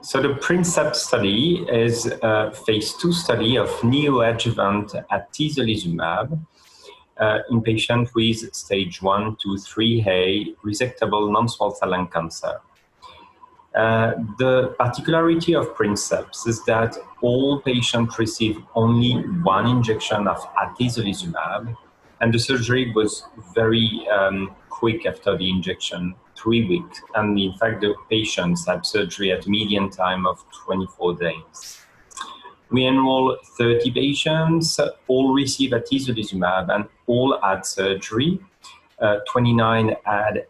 So the PRINCEPS study is a phase 2 study of neoadjuvant atezolizumab in patients with stage 1 to 3A resectable non-small cell lung cancer. The particularity of PRINCEPS is that all patients receive only one injection of atezolizumab, and the surgery was very quick after the injection, 3 weeks. And in fact, the patients had surgery at a median time of 24 days. We enroll 30 patients, all receive atezolizumab, and all had surgery. 29 had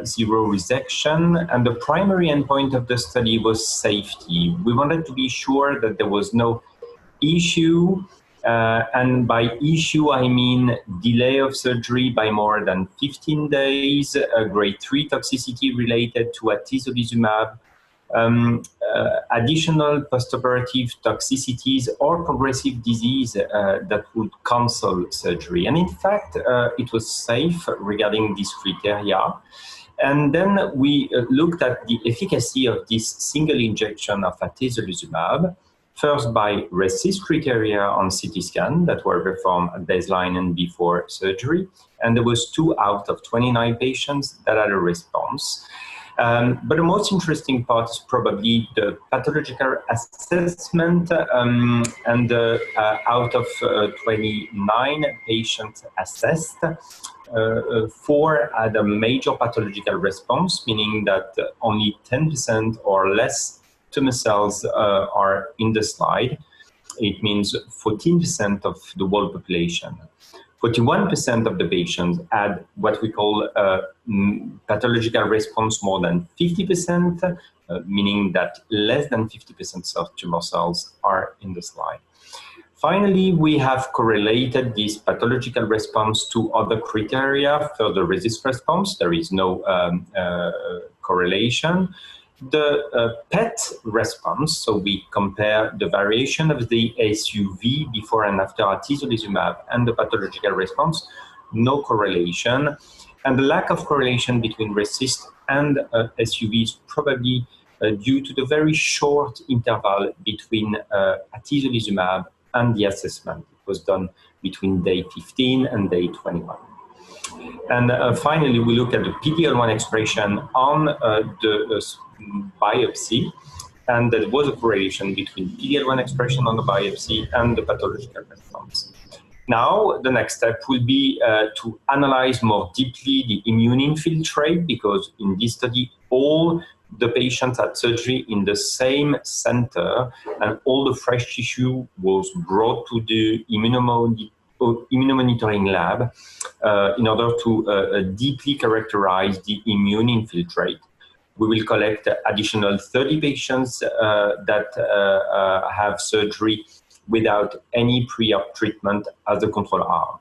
zero resection, and the primary endpoint of the study was safety. We wanted to be sure that there was no issue, and by issue I mean delay of surgery by more than 15 days, grade 3 toxicity related to atezolizumab, additional postoperative toxicities or progressive disease that would cancel surgery. And in fact, it was safe regarding these criteria. And then we looked at the efficacy of this single injection of atezolizumab, first by RECIST criteria on CT scan that were performed at baseline and before surgery. And there was 2 out of 29 patients that had a response. But the most interesting part is probably the pathological assessment, and out of 29 patients assessed, 4 had a major pathological response, meaning that only 10% or less tumor cells are in the slide. It means 14% of the whole population. 41% of the patients had what we call pathological response more than 50%, meaning that less than 50% of tumor cells are in the slide. Finally, we have correlated this pathological response to other criteria for the RECIST response. There is no correlation. The PET response, so we compare the variation of the SUV before and after atezolizumab and the pathological response, no correlation. And the lack of correlation between RECIST and SUV is probably due to the very short interval between atezolizumab and the assessment. It was done between day 15 and day 21. And finally, we look at the PD-L1 expression on the biopsy, and there was a correlation between PD-L1 expression on the biopsy and the pathological response. Now, the next step will be to analyze more deeply the immune infiltrate, because in this study, all the patients had surgery in the same center, and all the fresh tissue was brought to the immunomonitoring lab in order to deeply characterize the immune infiltrate. We will collect additional 30 patients that have surgery without any pre-op treatment as a control arm.